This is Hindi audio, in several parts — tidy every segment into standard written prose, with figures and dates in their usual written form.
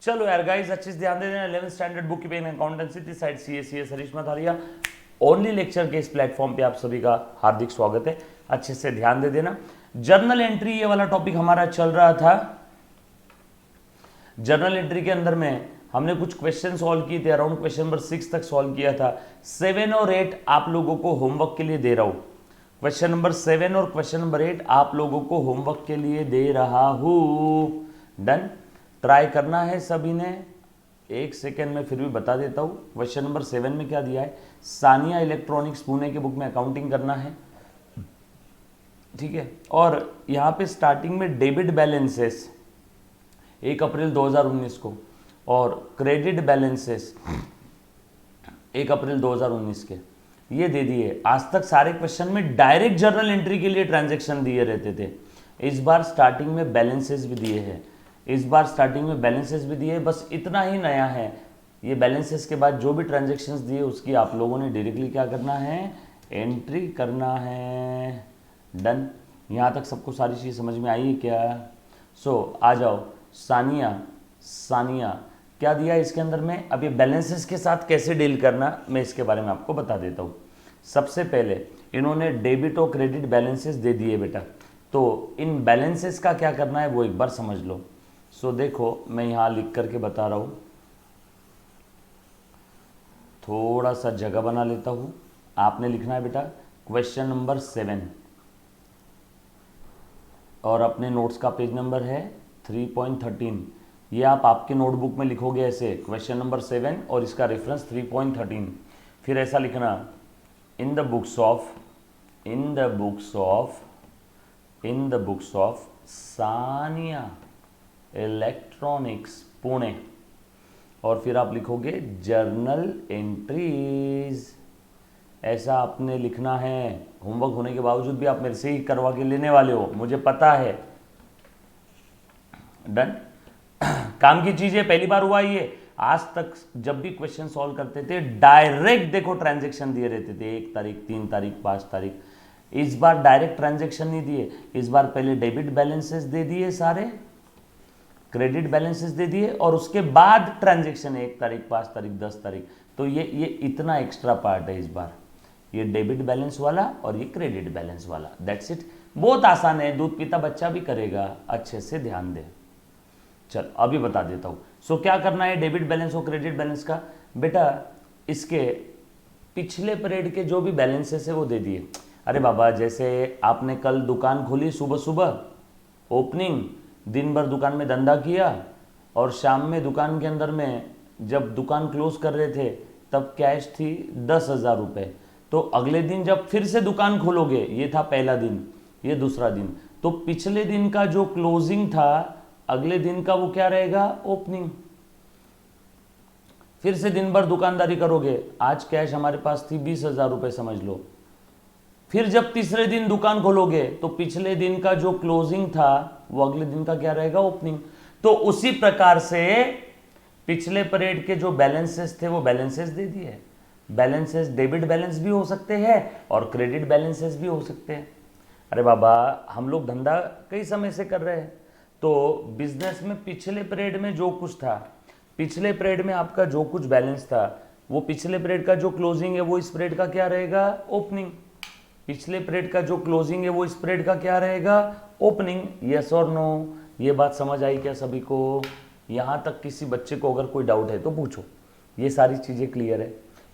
चलो यार गाइस, अच्छे से ध्यान दे देना। 11th standard book keeping accountancy की side CS Harish Matharia only lecture के इस प्लेटफॉर्म पे आप सभी का हार्दिक स्वागत है। अच्छे से ध्यान दे देना। जर्नल एंट्री ये वाला टॉपिक हमारा चल रहा था। जर्नल एंट्री के अंदर में हमने कुछ क्वेश्चन सॉल्व किए थे, अराउंड क्वेश्चन नंबर 6 तक सॉल्व किया था। 7 और 8 आप लोगों को होमवर्क के लिए दे रहा हूं। क्वेश्चन नंबर 7 और क्वेश्चन नंबर 8 आप लोगों को होमवर्क के लिए दे रहा हूं। डन, ट्राई करना है सभी ने। एक सेकेंड में फिर भी बता देता हूं। क्वेश्चन नंबर 7 में क्या दिया है, सानिया इलेक्ट्रॉनिक्स पुणे के बुक में अकाउंटिंग करना है, ठीक है। और यहां पे स्टार्टिंग में डेबिट बैलेंसेस 1 अप्रैल 2019 को और क्रेडिट बैलेंसेस 1 अप्रैल 2019 के ये दे दिए। आज तक सारे क्वेश्चन में डायरेक्ट जर्नल एंट्री के लिए ट्रांजैक्शन दिए रहते थे। इस बार स्टार्टिंग में बैलेंसेस भी दिए हैं। बस इतना ही नया है, ये बैलेंसेस के बाद जो भी ट्रांजैक्शंस दिए उसकी आप लोगों ने डायरेक्टली क्या करना है, एंट्री करना है। डन, यहाँ तक सबको सारी चीज़ समझ में आई है क्या? आ जाओ। सानिया क्या दिया है इसके अंदर में? अब ये बैलेंसेस के साथ कैसे डील करना मैं इसके बारे में आपको बता देता हूँ। सबसे पहले इन्होंने डेबिट और क्रेडिट बैलेंसेस दे दिए बेटा, तो इन बैलेंसेस का क्या करना है वो एक बार समझ लो। देखो मैं यहां लिख करके बता रहा हूं, थोड़ा सा जगह बना लेता हूं। आपने लिखना है बेटा क्वेश्चन नंबर 7 और अपने नोट्स का पेज नंबर है 3.13। ये आप आपके नोटबुक में लिखोगे ऐसे, क्वेश्चन नंबर 7 और इसका रेफरेंस 3.13। फिर ऐसा लिखना, in the books of Sania electronics Pune, और फिर आप लिखोगे जर्नल एंट्रीज। ऐसा आपने लिखना है। होमवर्क होने के बावजूद भी आप मेरे से ही करवा के लेने वाले हो, मुझे पता है। डन, काम की चीज है, पहली बार हुआ ये। आज तक जब भी क्वेश्चन सॉल्व करते थे डायरेक्ट देखो ट्रांजैक्शन दिए रहते थे, 1 तारीख 3 तारीख 5 तारीख। इस बार डायरेक्ट ट्रांजैक्शन नहीं दिए। इस बार पहले डेबिट बैलेंसेस दे दिए, सारे क्रेडिट बैलेंसेस दे दिए, और उसके बाद ट्रांजैक्शन 1 तारीख 5 तारीख 10 तारीख। तो ये इतना एक्स्ट्रा पार्ट है इस बार, ये डेबिट बैलेंस वाला और ये क्रेडिट बैलेंस वाला। दैट्स इट, बहुत आसान है, दूध पीता बच्चा भी करेगा। अच्छे से ध्यान दे। चल अभी बता देता हूं। क्या करना है डेबिट बैलेंस और क्रेडिट बैलेंस का बेटा, इसके पिछले पीरियड के जो भी बैलेंसेस है वो दे दिए। अरे बाबा, जैसे आपने कल दुकान खोली, सुबह सुबह ओपनिंग, दिन भर दुकान में धंधा किया, और शाम में दुकान के अंदर में जब दुकान क्लोज कर रहे थे तब कैश थी 10,000 रुपये। तो अगले दिन जब फिर से दुकान खोलोगे, ये था पहला दिन, ये दूसरा दिन, तो पिछले दिन का जो क्लोजिंग था अगले दिन का वो क्या रहेगा, ओपनिंग। फिर से दिन भर दुकानदारी करोगे, आज कैश हमारे पास थी 20,000 रुपये समझ लो। फिर जब तीसरे दिन दुकान खोलोगे तो पिछले दिन का जो क्लोजिंग था वो अगले दिन का क्या रहेगा, ओपनिंग। तो उसी प्रकार से पिछले पीरियड के जो बैलेंसेस थे वो बैलेंसेस दे दिए। बैलेंसेस डेबिट बैलेंस भी हो सकते हैं और क्रेडिट बैलेंसेस भी हो सकते हैं। अरे बाबा, हम लोग धंधा कई समय से कर रहे हैं, तो बिजनेस में पिछले पीरियड में जो कुछ था, पिछले पीरियड में आपका जो कुछ बैलेंस था, वो पिछले पीरियड का जो क्लोजिंग है वो इस पीरियड का क्या रहेगा, ओपनिंग। पिछले पीरियड का जो क्लोजिंग है वो इस पीरियड का क्या रहेगा, ओपनिंग। यस और नो, ये बात समझ आई क्या सभी को? यहां तक किसी बच्चे को अगर कोई डाउट है तो पूछो, ये सारी चीजें क्लियर है।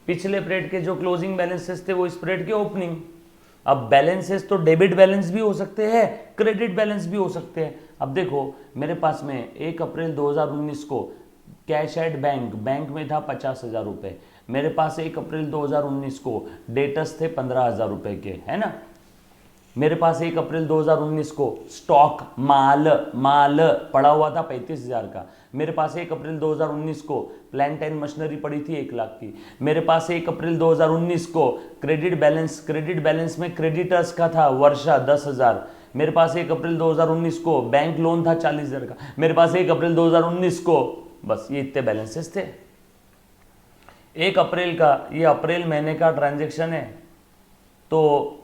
पिछले पीरियड के जो क्लोजिंग बैलेंसेस थे वो इस पीरियड के ओपनिंग। अब बैलेंसेस तो डेबिट बैलेंस भी हो सकते हैं, क्रेडिट बैलेंस भी हो सकते हैं। अब देखो मेरे पास में 1 अप्रैल 2019 को कैश एट बैंक में था 50,000 रुपये। मेरे पास 1 अप्रैल 2019 को डेटस थे 15,000 रुपये के, है ना। मेरे पास 1 अप्रैल 2019 को स्टॉक माल पड़ा हुआ था 35,000 का। मेरे पास 1 अप्रैल 2019 को प्लांट एंड मशीनरी पड़ी थी 1 लाख की। मेरे पास 1 अप्रैल 2019 को क्रेडिट बैलेंस में क्रेडिटर्स का था वर्षा 10,000। मेरे पास 1 अप्रैल 2019 को बैंक लोन था 40,000 का। मेरे पास 1 अप्रैल 2019 को, बस ये इतने बैलेंसेस थे। 1 अप्रैल का, ये अप्रैल महीने का ट्रांजैक्शन है, तो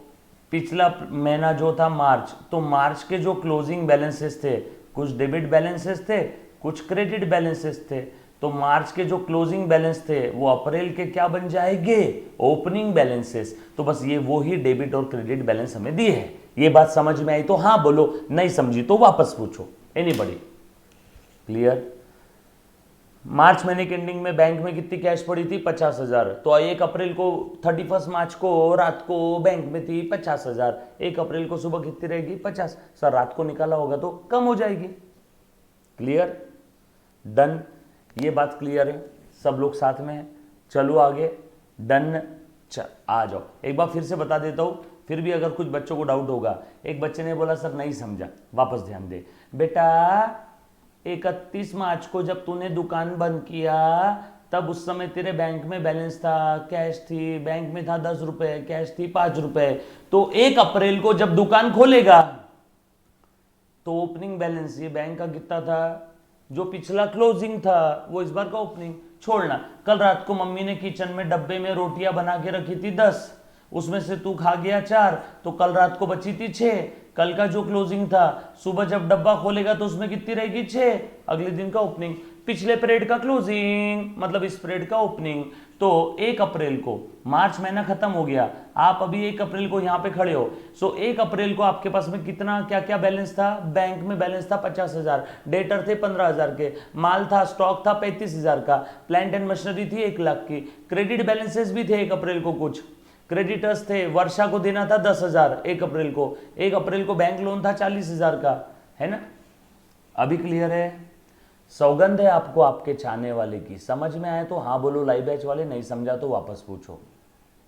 पिछला महीना जो था मार्च, तो मार्च के जो क्लोजिंग बैलेंसेस थे, कुछ डेबिट बैलेंसेस थे, कुछ क्रेडिट बैलेंसेस थे, तो मार्च के जो क्लोजिंग बैलेंस थे वो अप्रैल के क्या बन जाएंगे, ओपनिंग बैलेंसेस। तो बस ये वो ही डेबिट और क्रेडिट बैलेंस हमें दिए है। ये बात समझ में आई तो हाँ बोलो, नहीं समझी तो वापस पूछो, एनीबॉडी। क्लियर? मार्च महीने के एंडिंग में बैंक में कितनी कैश पड़ी थी, 50,000। तो 1 अप्रैल को 31 मार्च को रात को बैंक में थी 50,000। 1 अप्रैल को सुबह कितनी रहेगी, 50। सर रात को निकाला होगा तो कम हो जाएगी। क्लियर? डन? ये बात क्लियर है, सब लोग साथ में है। चलो आगे, डन। चल आ जाओ, एक बार फिर से बता देता हूं, फिर भी अगर कुछ बच्चों को डाउट होगा। एक बच्चे ने बोला सर नहीं समझा, वापस ध्यान दे बेटा। 31 मार्च को जब तूने दुकान बंद किया तब उस समय तेरे बैंक में बैलेंस था, कैश थी, बैंक में था 10 रुपए, कैश थी 5 रुपए। तो 1 अप्रैल को जब दुकान खोलेगा तो ओपनिंग बैलेंस ये बैंक का कितना था, जो पिछला क्लोजिंग था वो इस बार का ओपनिंग। छोड़ना, कल रात को मम्मी ने किचन में डब्बे में रोटियां बना के रखी थी 10, उसमें से तू खा गया 4, तो कल रात को बची थी 6। कल का जो क्लोजिंग था, सुबह जब डब्बा खोलेगा तो उसमें कितनी रहेगी, 6। अगले दिन का ओपनिंग, पिछले पीरियड का क्लोजिंग, मतलब इस पीरियड का ओपनिंग। तो 1 अप्रैल को, मार्च महीना खत्म हो गया, आप अभी 1 अप्रैल को यहां पे खड़े हो। सो 1 अप्रैल को आपके पास में कितना क्या क्या बैलेंस था, बैंक में बैलेंस था 50,000, डेटर थे 15,000 के, माल था, स्टॉक था 35,000 का, प्लांट एंड मशीनरी थी 1 लाख की, क्रेडिट बैलेंसेस भी थे 1 अप्रैल को, कुछ क्रेडिटर्स थे, वर्षा को देना था 10,000 1 अप्रैल को, 1 अप्रैल को बैंक लोन था 40,000 का, है ना? अभी क्लियर है? सौगंध है आपको आपके चाहने वाले की, समझ में आए तो हाँ बोलो लाइव बैच वाले, नहीं समझा तो वापस पूछो।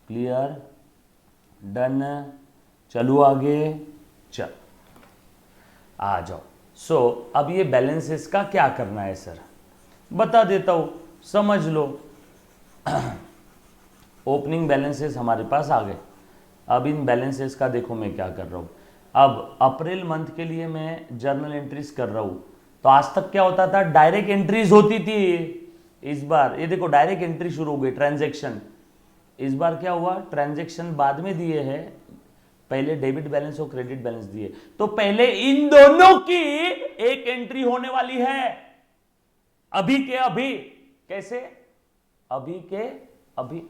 क्लियर? डन? चलो आगे, चल आ जाओ। सो अब ये बैलेंसेस का क्या करना है सर, बता देता हूं, समझ लो। ओपनिंग बैलेंसेस हमारे पास आ गए। अब इन बैलेंसेस का देखो मैं क्या कर रहा हूं। अब अप्रैल मंथ के लिए मैं जर्नल एंट्रीज कर रहा हूं। तो आज तक क्या होता था, डायरेक्ट एंट्रीज होती थी। इस बार ये देखो डायरेक्ट एंट्री शुरू हो गई, ट्रांजैक्शन। इस बार क्या हुआ, ट्रांजैक्शन बाद में दिए हैं, पहले डेबिट बैलेंस और क्रेडिट बैलेंस दिए। तो पहले इन दोनों की एक एंट्री होने वाली है, अभी के अभी। कैसे? अभी के अभी।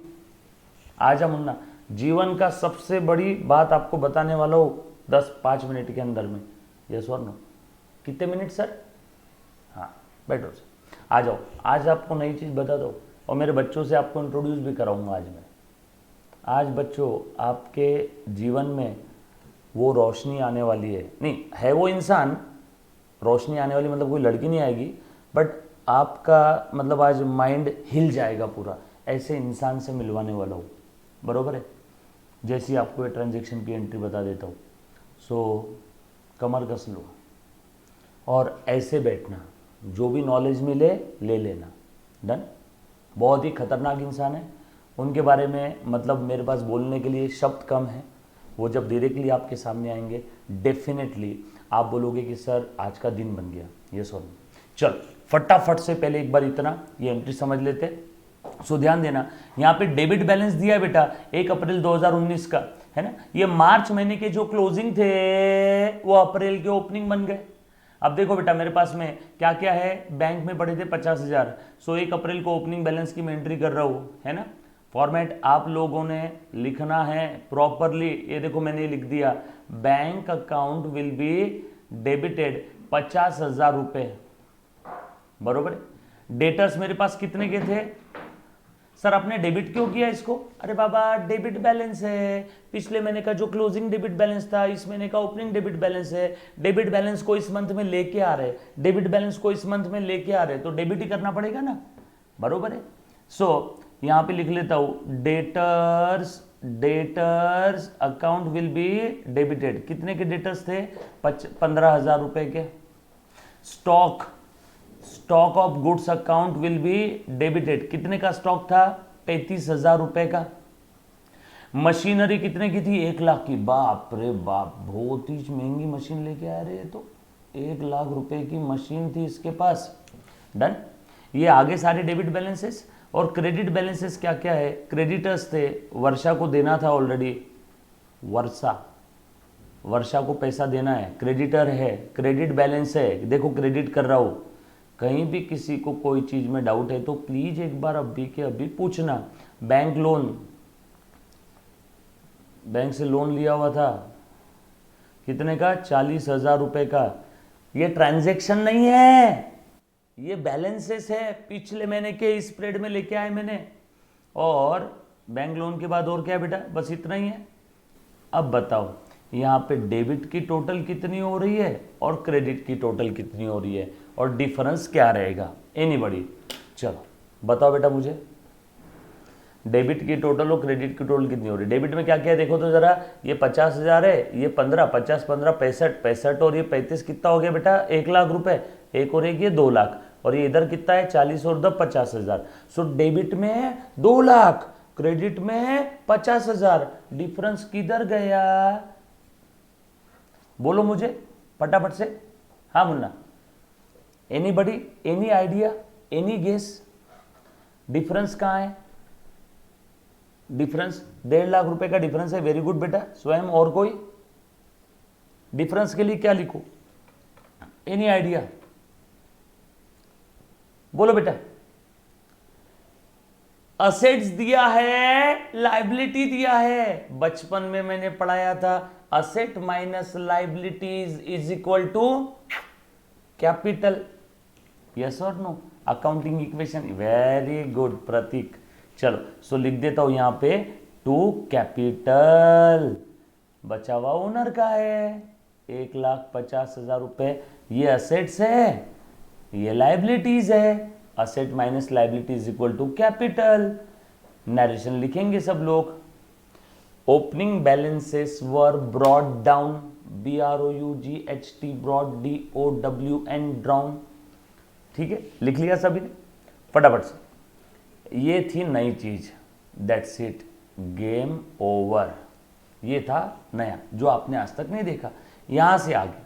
आजा मुन्ना, जीवन का सबसे बड़ी बात आपको बताने वाला हूं 10-5 मिनट के अंदर में। यस और नो? कितने मिनट सर? हाँ बैठो सर, आ जाओ। आज आपको नई चीज़ बता दो और मेरे बच्चों से आपको इंट्रोड्यूस भी कराऊंगा आज मैं। आज बच्चों आपके जीवन में वो रोशनी आने वाली है, नहीं है वो इंसान, रोशनी आने वाली मतलब कोई लड़की नहीं आएगी, बट आपका मतलब आज माइंड हिल जाएगा पूरा, ऐसे इंसान से मिलवाने वाला हूँ। बरोबर है? जैसी आपको ये ट्रांजैक्शन की एंट्री बता देता हूँ। सो कमर कस लो और ऐसे बैठना, जो भी नॉलेज मिले ले लेना। डन? बहुत ही खतरनाक इंसान है, उनके बारे में मतलब मेरे पास बोलने के लिए शब्द कम है। वो जब डायरेक्टली आपके सामने आएंगे डेफिनेटली आप बोलोगे कि सर आज का दिन बन गया। ये सॉरी, चल फटाफट से पहले एक बार इतना ये एंट्री समझ लेते। सो ध्यान देना, यहाँ पे डेबिट बैलेंस दिया है बेटा 1 अप्रैल 2019 का, है ना? ये मार्च महीने के जो क्लोजिंग थे वो अप्रैल के ओपनिंग बन गए। अब देखो बेटा मेरे पास में क्या क्या है, बैंक में पड़े थे 50,000। सो 1 अप्रैल को ओपनिंग बैलेंस की मैं एंट्री कर रहा हूँ, है ना? फॉर्मेट आप लोगों ने लिखना है प्रॉपरली। ये देखो मैंने लिख दिया, bank account will be debited 50,000 रुपए। बरोबर? डेटर्स मेरे पास कितने के थे सर? आपने डेबिट क्यों किया इसको? अरे बाबा डेबिट बैलेंस है, पिछले महीने का जो क्लोजिंग डेबिट बैलेंस था इस महीने का ओपनिंग डेबिट बैलेंस है। डेबिट बैलेंस को इस मंथ में लेके आ रहे, डेबिट बैलेंस को इस मंथ में लेके आ रहे, तो डेबिट ही करना पड़ेगा ना। बरोबर है? सो यहां पे लिख लेता हूं, debtors account will be debited. कितने के डेटर्स थे? 15,000 रुपए के। Stock of goods account will be debited. कितने का स्टॉक था? 35,000 रुपए का। मशीनरी कितने की थी? 1 लाख की। बाप रे बाप, बहुत ही महंगी मशीन लेके आ रहे हैं, तो 1 लाख रुपए की मशीन थी इसके पास। डन? ये आगे सारे डेबिट बैलेंसेस। और क्रेडिट बैलेंसेस क्या क्या है? क्रेडिटर्स थे, वर्षा को देना था ऑलरेडी, वर्षा को पैसा देना है, क्रेडिटर है, क्रेडिट बैलेंस है, देखो क्रेडिट कर रहा हूं, कहीं भी किसी को कोई चीज़ में डाउट है तो प्लीज़ एक बार अभी के अभी पूछना। बैंक लोन, बैंक से लोन लिया हुआ था, कितने का? 40,000 रुपये का। ये ट्रांजैक्शन नहीं है, ये बैलेंसेस है, पिछले महीने के स्प्रेड में लेके आए मैंने। और बैंक लोन के बाद और क्या बेटा? बस इतना ही है। अब बताओ यहाँ पे डेबिट की टोटल कितनी हो रही है और क्रेडिट की टोटल कितनी हो रही है, और डिफरेंस क्या रहेगा? एनीबॉडी? चलो बताओ बेटा मुझे, डेबिट की टोटल और क्रेडिट की टोटल कितनी हो रही है? डेबिट में क्या क्या है देखो तो जरा। ये 50,000 है, ये 15, 50, 15, 65, 65 और ये 35 कितना हो गया बेटा? 1,00,000 रुपए। एक और एक ये 2,00,000, और ये इधर कितना है? 40 और 10, 50,000। सो डेबिट में है 2,00,000, क्रेडिट में है 50,000। डिफरेंस किधर गया? बोलो मुझे फटाफट से। हाँ Munna, anybody, any idea, any guess? Difference कहाँ है? डिफरेंस 1,50,000 रुपए का डिफरेंस है। वेरी गुड बेटा। स्वयं और कोई डिफरेंस के लिए क्या लिखो? Any idea? बोलो बेटा। असेट्स दिया है, लाइबिलिटी दिया है। बचपन में मैंने पढ़ाया था, asset minus liabilities is equal to capital. Yes और no? Accounting equation. Very good Prateek. चलो सो लिख देता हूं यहां पे, टू कैपिटल। बचा हुआ ओनर का है 1,50,000 रुपए। ये असेट्स है, ये लाइबिलिटीज है। Asset minus liabilities equal to capital. Narration लिखेंगे सब लोग। Opening balances were brought down, BROUGHT, brought DOWN, down. ठीक है, लिख लिया सभी ने फटाफट से? ये थी नई चीज, दैट्स इट, गेम ओवर। ये था नया जो आपने आज तक नहीं देखा। यहां से आगे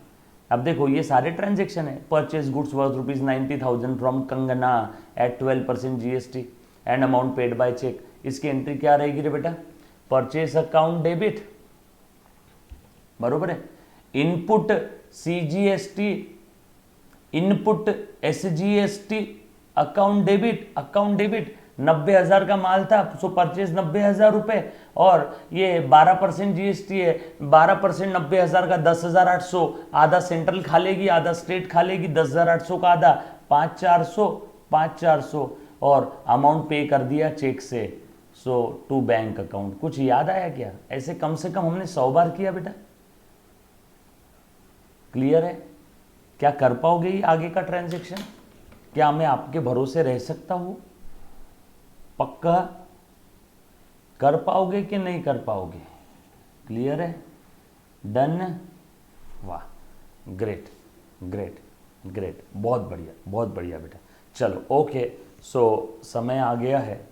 अब देखो, ये सारे ट्रांजेक्शन है। Purchase goods worth ₹90,000 from Kangana at 12% GST and amount paid by cheque. इसकी एंट्री क्या रहेगी रे बेटा? परचेज अकाउंट डेबिट, बरोबर है। Input CGST, input SGST, account debit, account debit. 90,000 का माल था, सो परचेज 90,000 रुपए, और ये 12% GST है। 12% 90,000 का 10,800। आधा सेंट्रल खा लेगी, आधा स्टेट खा लेगी। 10,800 का आधा, 5,400, 5,400, और अमाउंट पे कर दिया चेक से, सो टू बैंक अकाउंट। कुछ याद आया क्या? ऐसे कम से कम हमने 100 बार किया बेटा। क्लियर है? क्या कर पाओगे ये आगे का ट्रांजेक्शन? क्या मैं आपके भरोसे रह सकता हूं? पक्का कर पाओगे कि नहीं कर पाओगे? क्लियर है? डन? वाह, ग्रेट ग्रेट ग्रेट, बहुत बढ़िया बहुत बढ़िया बेटा। चलो ओके, सो समय आ गया है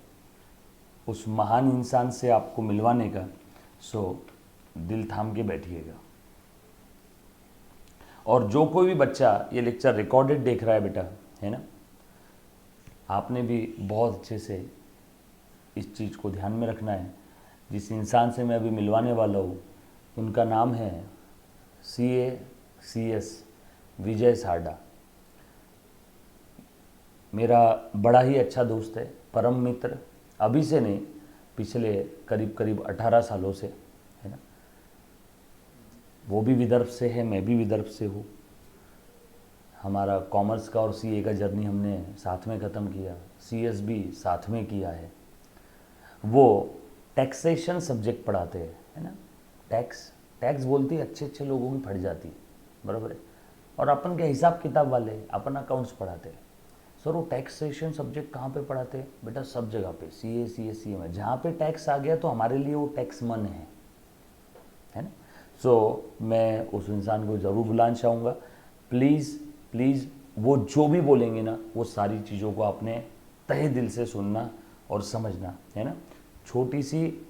उस महान इंसान से आपको मिलवाने का। सो दिल थाम के बैठिएगा। और जो कोई भी बच्चा ये लेक्चर रिकॉर्डेड देख रहा है बेटा, है ना, आपने भी बहुत अच्छे से इस चीज़ को ध्यान में रखना है। जिस इंसान से मैं अभी मिलवाने वाला हूँ, उनका नाम है CACS विजय साडा। मेरा बड़ा ही अच्छा दोस्त है, परम मित्र। अभी से नहीं, पिछले करीब करीब 18 सालों से, है ना। वो भी विदर्भ से है, मैं भी विदर्भ से हूँ। हमारा कॉमर्स का और CA का जर्नी हमने साथ में ख़त्म किया, CS भी साथ में किया है। वो टैक्सेशन सब्जेक्ट पढ़ाते हैं, है ना। टैक्स बोलती है अच्छे अच्छे लोगों की फट जाती है, बराबर है। और अपन के हिसाब किताब वाले अपन अकाउंट्स पढ़ाते हैं। सर वो टैक्सेशन सब्जेक्ट कहाँ पे पढ़ाते हैं बेटा? सब जगह पे, CA CSE में। जहाँ पे टैक्स आ गया तो हमारे लिए वो टैक्स मन है ना। सो मैं उस इंसान को ज़रूर बुलाना चाहूँगा। प्लीज़ प्लीज़, वो जो भी बोलेंगे ना, वो सारी चीज़ों को आपने तहे दिल से सुनना और समझना, है ना।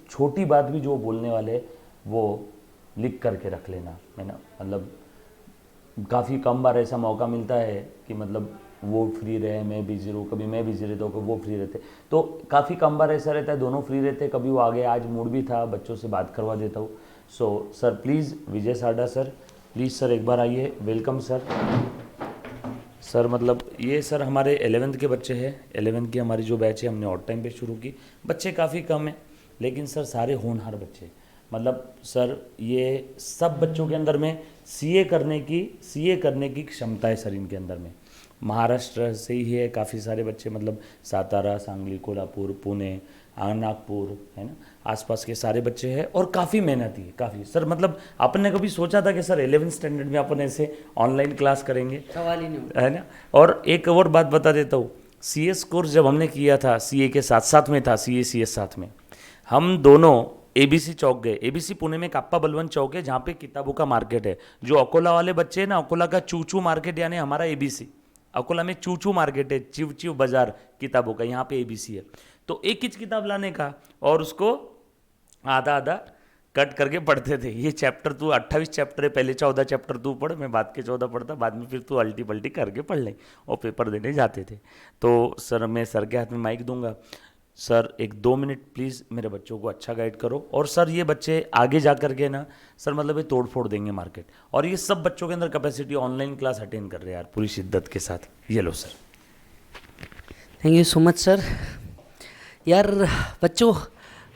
छोटी बात भी जो बोलने वाले वो लिख करके रख लेना, है ना। मतलब काफ़ी कम बार ऐसा मौका मिलता है कि मतलब वो फ्री रहे, मैं बिजी रहूँ, कभी मैं बिजी रहता हूँ, कभी वो फ्री रहते, तो काफ़ी कम बार ऐसा रहता है दोनों फ्री रहते। कभी वो आगे, आज मूड भी था, बच्चों से बात करवा देता हूँ। सो सर प्लीज़, विजय साडा सर, प्लीज़ सर एक बार आइए। Welcome sir. सर मतलब ये सर हमारे 11th के बच्चे हैं, 11th की हमारी जो बैच है हमने ऑड टाइम पे शुरू की। बच्चे काफ़ी कम हैं लेकिन सर सारे होनहार बच्चे, मतलब सर ये सब बच्चों के अंदर में सीए करने की क्षमता है सर इनके अंदर में। महाराष्ट्र से ही है काफ़ी सारे बच्चे, मतलब सातारा, सांगली, कोल्हापुर, पुणे, नागपुर, है ना, आसपास के सारे बच्चे हैं और काफ़ी मेहनती है काफ़ी सर। मतलब अपन ने कभी सोचा था कि सर 11th स्टैंडर्ड में अपन ऐसे ऑनलाइन क्लास करेंगे, सवाल ही नहीं, है ना। और एक और बात बता देता हूँ, सीएस कोर्स जब हमने किया था सीए के साथ साथ में था, सीए सीएस साथ में, हम दोनों एबीसी चौक गए। एबीसी पुणे में काप्पा बलवंत चौक है जहाँ पे किताबों का मार्केट है। जो अकोला वाले बच्चे हैं ना, अकोला का चूचू मार्केट यानी हमारा एबीसी, अकोला में चूचू मार्केट है, चिव चिव बाजार किताबों का, यहाँ पे एबीसी है। तो एक ही किताब लाने का और उसको आधा आधा कट करके पढ़ते थे। ये चैप्टर तू 28 चैप्टर है, पहले 14 चैप्टर तू पढ़, मैं बाद के 14 पढ़ता, बाद में फिर तू अल्टी पल्टी करके पढ़ ले, और पेपर देने जाते थे। तो सर मैं सर के हाथ में माइक दूंगा, सर एक 2 मिनट प्लीज़ मेरे बच्चों को अच्छा गाइड करो। और सर ये बच्चे आगे जा कर के ना सर मतलब ये तोड़ फोड़ देंगे मार्केट। और ये सब बच्चों के अंदर कैपेसिटी ऑनलाइन क्लास अटेंड कर रहे हैं यार पूरी शिद्दत के साथ। ये लो sir. Thank you so much sir. यार बच्चों,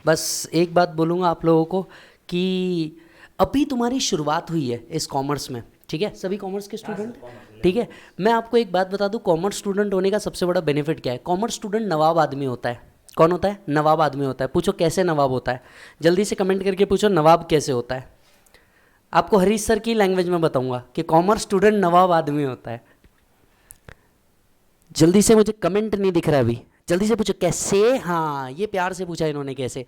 बस एक बात बोलूँगा आप लोगों को कि अभी तुम्हारी शुरुआत हुई है इस कॉमर्स में, ठीक है, सभी कॉमर्स के स्टूडेंट, ठीक है। मैं आपको एक बात बता दूं, कॉमर्स स्टूडेंट होने का सबसे बड़ा बेनिफिट क्या है। कॉमर्स स्टूडेंट नवाब आदमी होता है। कौन होता है? नवाब आदमी होता है। पूछो कैसे नवाब होता है, जल्दी से कमेंट करके पूछो नवाब कैसे होता है। आपको हरीश सर की लैंग्वेज में बताऊंगा कि कॉमर्स स्टूडेंट नवाब आदमी होता है। जल्दी से, मुझे कमेंट नहीं दिख रहा अभी, जल्दी से पूछो कैसे। हाँ, ये प्यार से पूछा इन्होंने कैसे।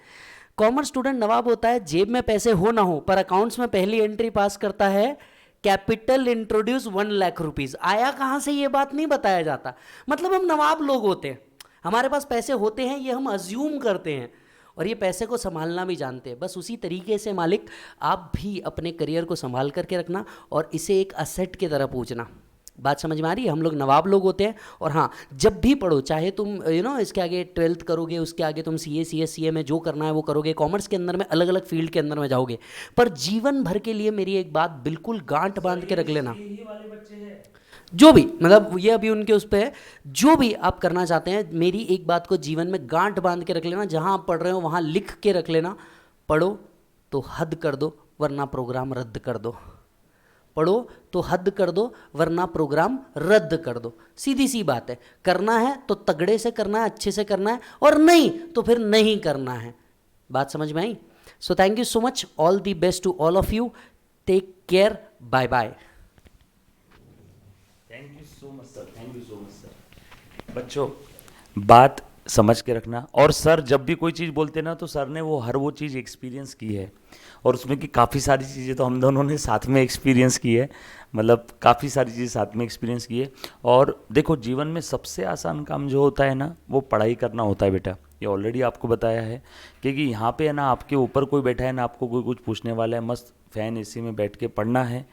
कॉमर्स स्टूडेंट नवाब होता है, जेब में पैसे हो ना हो पर अकाउंट्स में पहली एंट्री पास करता है। Capital introduce 1 lakh rupees. आया कहाँ से ये बात नहीं बताया जाता। मतलब हम नवाब लोग होते हैं, हमारे पास पैसे होते हैं, ये हम अज्यूम करते हैं और ये पैसे को संभालना भी जानते हैं। बस उसी तरीके से मालिक आप भी अपने करियर को संभाल करके रखना और इसे एक असेट की तरह पूछना। बात समझ में आ रही है? हम लोग नवाब लोग होते हैं। और हाँ, जब भी पढ़ो, चाहे तुम इसके आगे 12th करोगे, उसके आगे तुम सीए सीएस सीए में जो करना है वो करोगे, कॉमर्स के अंदर में अलग अलग फील्ड के अंदर में जाओगे, पर जीवन भर के लिए मेरी एक बात बिल्कुल गांठ बांध के रख लेना। जो भी, मतलब ये अभी उनके उस पर है, जो भी आप करना चाहते हैं, मेरी एक बात को जीवन में गांठ बांध के रख लेना। जहां आप पढ़ रहे हो वहां लिख के रख लेना, पढ़ो तो हद कर दो वरना प्रोग्राम रद्द कर दो। पढ़ो तो हद कर दो वरना प्रोग्राम रद्द कर दो। सीधी सी बात है। करना है तो तगड़े से करना है, अच्छे से करना है, और नहीं तो फिर नहीं करना है। बात समझ में आई? So thank you so much, all the best to all of you, take care, bye bye. Thank you so much sir, thank you so much sir. बच्चों बात समझ के रखना, और सर जब भी कोई चीज़ बोलते ना तो सर ने हर वो चीज़ एक्सपीरियंस की है, और उसमें की काफ़ी सारी चीज़ें तो हम दोनों ने साथ में एक्सपीरियंस की है, मतलब काफ़ी सारी चीज़ें साथ में एक्सपीरियंस की है। और देखो जीवन में सबसे आसान काम जो होता है ना वो पढ़ाई करना होता है बेटा। ये ऑलरेडी आपको बताया है, क्योंकि यहाँ पे है ना आपके ऊपर कोई बैठा है ना आपको कोई कुछ पूछने वाला है, मस्त फैन एसी में बैठ के पढ़ना है।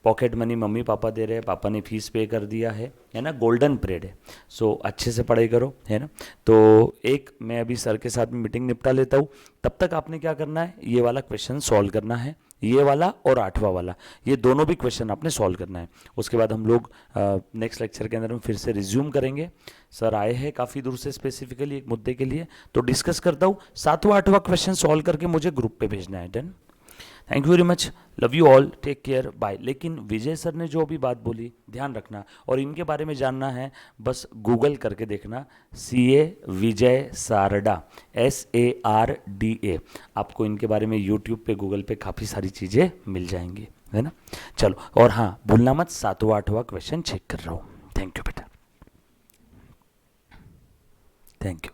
पॉकेट मनी मम्मी पापा दे रहे हैं, पापा ने फीस पे कर दिया है ना, गोल्डन पीरियड है। सो अच्छे से पढ़ाई करो, है ना। तो एक मैं अभी सर के साथ में मीटिंग निपटा लेता हूँ, तब तक आपने क्या करना है, ये वाला क्वेश्चन सॉल्व करना है, ये वाला और 8वां वाला, ये दोनों भी क्वेश्चन आपने सॉल्व करना है। उसके बाद हम लोग नेक्स्ट लेक्चर के अंदर में फिर से रिज्यूम करेंगे। सर आए हैं काफ़ी दूर से स्पेसिफिकली एक मुद्दे के लिए, तो डिस्कस करता हूँ। 7वां 8वां क्वेश्चन सॉल्व करके मुझे ग्रुप पे भेजना है। Done. Thank you very much, love you all, take care, bye. लेकिन विजय सर ने जो अभी बात बोली ध्यान रखना, और इनके बारे में जानना है बस गूगल करके देखना, CA विजय सारडा, SARDA। आपको इनके बारे में यूट्यूब पे गूगल पे काफ़ी सारी चीज़ें मिल जाएंगी, है ना। चलो, और हाँ भूलना मत 7वां 8वां क्वेश्चन चेक कर रहा हूँ। थैंक यू बेटा, थैंक यू।